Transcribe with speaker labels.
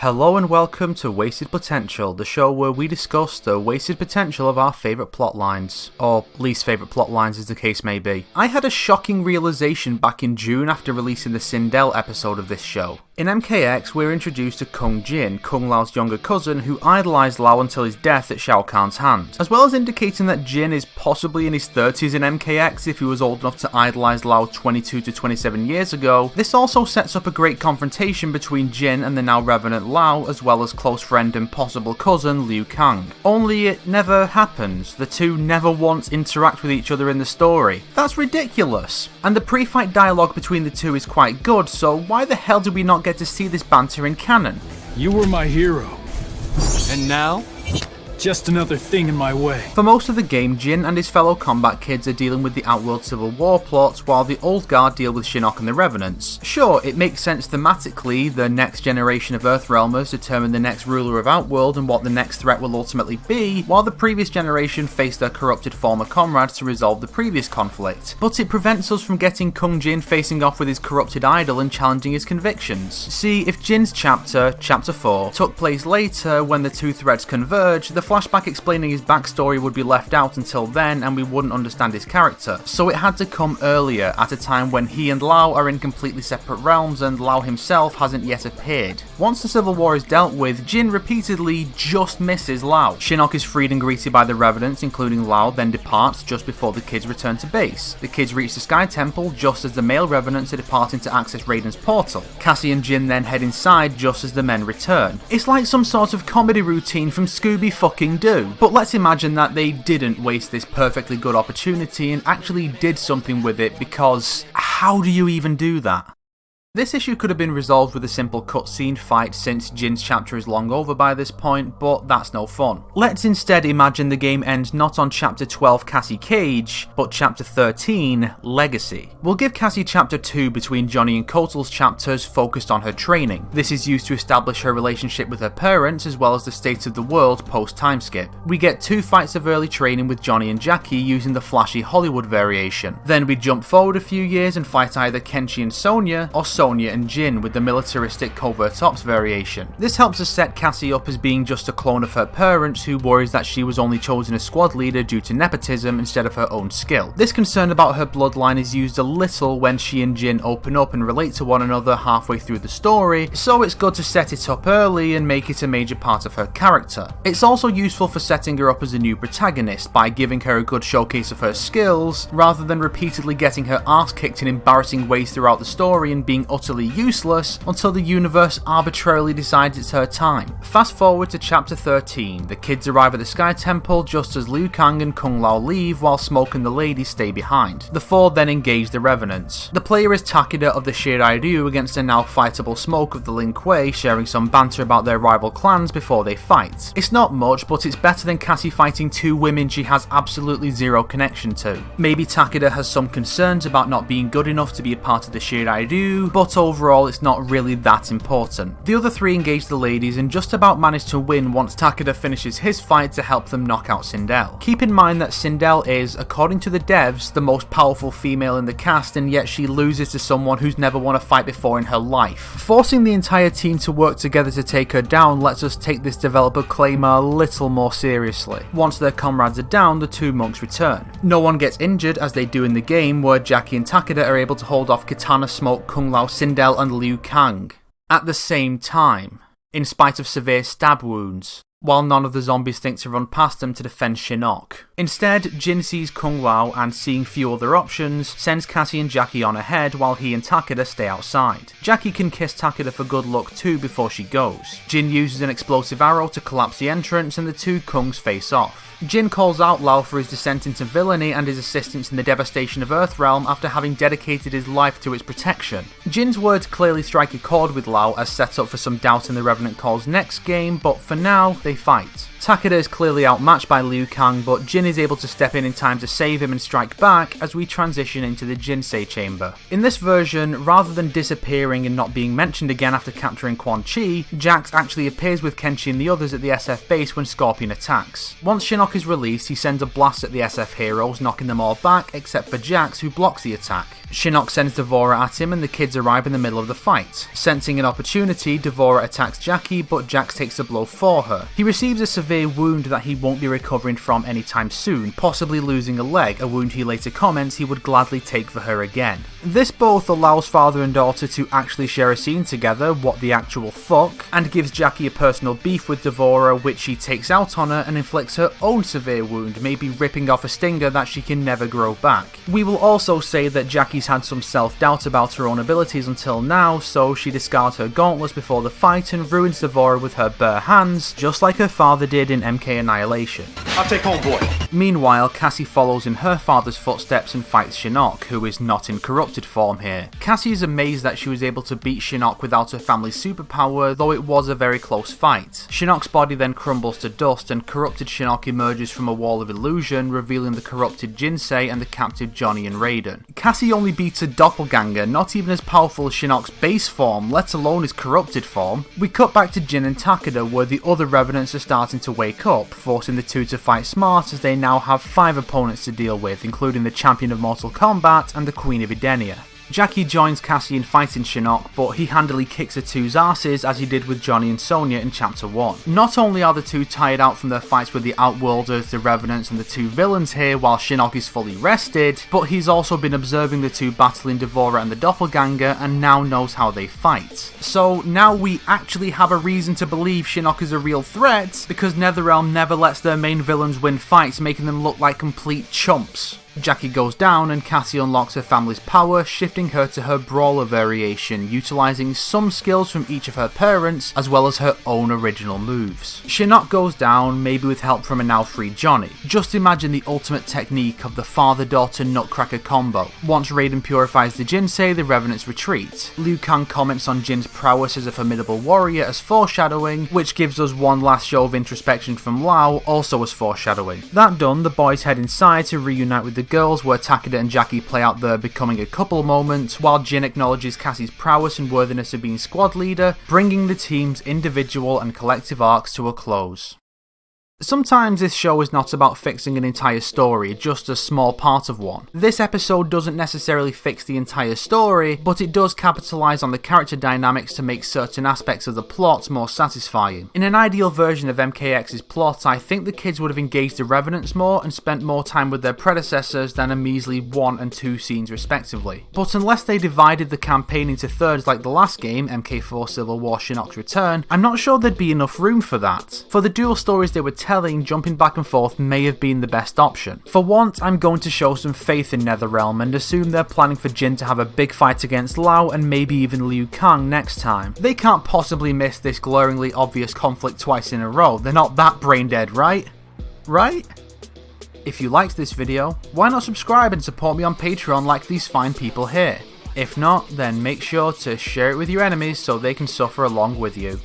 Speaker 1: Hello and welcome to Wasted Potential, the show where we discuss the wasted potential of our favourite plotlines, or least favourite plotlines as the case may be. I had a shocking realisation back in June after releasing the Sindel episode of this show. In MKX, we're introduced to Kung Jin, Kung Lao's younger cousin, who idolised Lao until his death at Shao Kahn's hand. As well as indicating that Jin is possibly in his 30s in MKX if he was old enough to idolise Lao 22 to 27 years ago, this also sets up a great confrontation between Jin and the now Revenant Lao, as well as close friend and possible cousin Liu Kang. Only it never happens. The two never once interact with each other in the story. That's ridiculous. And the pre-fight dialogue between the two is quite good, so why the hell did we not get to see this banter in canon?
Speaker 2: You were my hero. And now? Just another thing in my way.
Speaker 1: For most of the game, Jin and his fellow Kombat kids are dealing with the Outworld Civil War plots, while the Old Guard deal with Shinnok and the Revenants. Sure, it makes sense thematically, the next generation of Earthrealmers determine the next ruler of Outworld and what the next threat will ultimately be, while the previous generation face their corrupted former comrades to resolve the previous conflict. But it prevents us from getting Kung Jin facing off with his corrupted idol and challenging his convictions. See, if Jin's chapter 4, took place later when the two threads converge, the flashback explaining his backstory would be left out until then and we wouldn't understand his character. So it had to come earlier, at a time when he and Lao are in completely separate realms and Lao himself hasn't yet appeared. Once the Civil War is dealt with, Jin repeatedly just misses Lao. Shinnok is freed and greeted by the Revenants, including Lao, then departs just before the kids return to base. The kids reach the Sky Temple just as the male Revenants are departing to access Raiden's portal. Cassie and Jin then head inside just as the men return. It's like some sort of comedy routine from Scooby fucking do. But let's imagine that they didn't waste this perfectly good opportunity and actually did something with it, because how do you even do that? This issue could have been resolved with a simple cutscene fight since Jin's chapter is long over by this point, but that's no fun. Let's instead imagine the game ends not on chapter 12 Cassie Cage, but chapter 13 Legacy. We'll give Cassie chapter 2 between Johnny and Kotal's chapters focused on her training. This is used to establish her relationship with her parents as well as the state of the world post time skip. We get 2 fights of early training with Johnny and Jackie using the flashy Hollywood variation. Then we jump forward a few years and fight either Kenshi and Sonya or Sonya and Jin with the militaristic covert ops variation. This helps us set Cassie up as being just a clone of her parents who worries that she was only chosen as squad leader due to nepotism instead of her own skill. This concern about her bloodline is used a little when she and Jin open up and relate to one another halfway through the story, so it's good to set it up early and make it a major part of her character. It's also useful for setting her up as a new protagonist by giving her a good showcase of her skills, rather than repeatedly getting her arse kicked in embarrassing ways throughout the story and being utterly useless until the universe arbitrarily decides it's her time. Fast forward to chapter 13. The kids arrive at the Sky Temple just as Liu Kang and Kung Lao leave while Smoke and the ladies stay behind. The 4 then engage the Revenants. The player is Takeda of the Shirai Ryu against a now fightable Smoke of the Lin Kuei, sharing some banter about their rival clans before they fight. It's not much, but it's better than Cassie fighting 2 women she has absolutely zero connection to. Maybe Takeda has some concerns about not being good enough to be a part of the Shirai Ryu, but overall it's not really that important. The other 3 engage the ladies and just about manage to win once Takeda finishes his fight to help them knock out Sindel. Keep in mind that Sindel is, according to the devs, the most powerful female in the cast, and yet she loses to someone who's never won a fight before in her life. Forcing the entire team to work together to take her down lets us take this developer claim a little more seriously. Once their comrades are down, the 2 monks return. No one gets injured as they do in the game, where Jackie and Takeda are able to hold off Kitana, Smoke, Kung Lao, Sindel and Liu Kang at the same time, in spite of severe stab wounds, while none of the zombies think to run past them to defend Shinnok. Instead, Jin sees Kung Lao and, seeing few other options, sends Cassie and Jackie on ahead while he and Takeda stay outside. Jackie can kiss Takeda for good luck too before she goes. Jin uses an explosive arrow to collapse the entrance and the 2 Kungs face off. Jin calls out Lao for his descent into villainy and his assistance in the devastation of Earthrealm after having dedicated his life to its protection. Jin's words clearly strike a chord with Lao as set up for some doubt in the Revenant Call's next game, but for now, they fight. Takeda is clearly outmatched by Liu Kang, but Jin is able to step in time to save him and strike back as we transition into the Jinsei chamber. In this version, rather than disappearing and not being mentioned again after capturing Quan Chi, Jax actually appears with Kenshi and the others at the SF base when Scorpion attacks. Once Shinnok is released, he sends a blast at the SF heroes, knocking them all back except for Jax, who blocks the attack. Shinnok sends D'Vorah at him and the kids arrive in the middle of the fight. Sensing an opportunity, D'Vorah attacks Jackie, but Jax takes a blow for her. He receives a severe wound that he won't be recovering from anytime soon, possibly losing a leg, a wound he later comments he would gladly take for her again. This both allows father and daughter to actually share a scene together, what the actual fuck, and gives Jackie a personal beef with D'Vorah, which she takes out on her and inflicts her own severe wound, maybe ripping off a stinger that she can never grow back. We will also say that Jackie's had some self-doubt about her own abilities until now, so she discards her gauntlets before the fight and ruins D'Vorah with her bare hands, just like her father did in MK Annihilation.
Speaker 3: I'll take homeboy.
Speaker 1: Meanwhile, Cassie follows in her father's footsteps and fights Shinnok, who is not in corrupted form here. Cassie is amazed that she was able to beat Shinnok without her family's superpower, though it was a very close fight. Shinnok's body then crumbles to dust and corrupted Shinnok emerges from a wall of illusion, revealing the corrupted Jinsei and the captive Johnny and Raiden. Cassie only beats a doppelganger, not even as powerful as Shinnok's base form, let alone his corrupted form. We cut back to Jin and Takeda, where the other Revenants are starting to wake up, forcing the two to fight smart as they now have 5 opponents to deal with, including the champion of Mortal Kombat and the Queen of Edenia. Jackie joins Cassie in fighting Shinnok, but he handily kicks the two's asses as he did with Johnny and Sonya in Chapter 1. Not only are the two tired out from their fights with the Outworlders, the Revenants and the two villains here while Shinnok is fully rested, but he's also been observing the two battling D'Vorah and the Doppelganger and now knows how they fight. So now we actually have a reason to believe Shinnok is a real threat, because NetherRealm never lets their main villains win fights, making them look like complete chumps. Jackie goes down and Cassie unlocks her family's power, shifting her to her brawler variation, utilising some skills from each of her parents, as well as her own original moves. Shinnok goes down, maybe with help from a now free Johnny. Just imagine the ultimate technique of the father-daughter nutcracker combo. Once Raiden purifies the Jinsei, the Revenants retreat. Liu Kang comments on Jin's prowess as a formidable warrior as foreshadowing, which gives us one last show of introspection from Lao, also as foreshadowing. That done, the boys head inside to reunite with the girls, where Takeda and Jackie play out their becoming a couple moment, while Jin acknowledges Cassie's prowess and worthiness of being squad leader, bringing the team's individual and collective arcs to a close. Sometimes this show is not about fixing an entire story, just a small part of one. This episode doesn't necessarily fix the entire story, but it does capitalise on the character dynamics to make certain aspects of the plot more satisfying. In an ideal version of MKX's plot, I think the kids would have engaged the Revenants more and spent more time with their predecessors than a measly 1 and 2 scenes respectively. But unless they divided the campaign into thirds like the last game, MK4 Civil War Shinnok's Return, I'm not sure there'd be enough room for that. For the dual stories they were telling, jumping back and forth may have been the best option. For once, I'm going to show some faith in NetherRealm and assume they're planning for Jin to have a big fight against Lao and maybe even Liu Kang next time. They can't possibly miss this glaringly obvious conflict twice in a row. They're not that brain dead, right? Right? If you liked this video, why not subscribe and support me on Patreon like these fine people here? If not, then make sure to share it with your enemies so they can suffer along with you.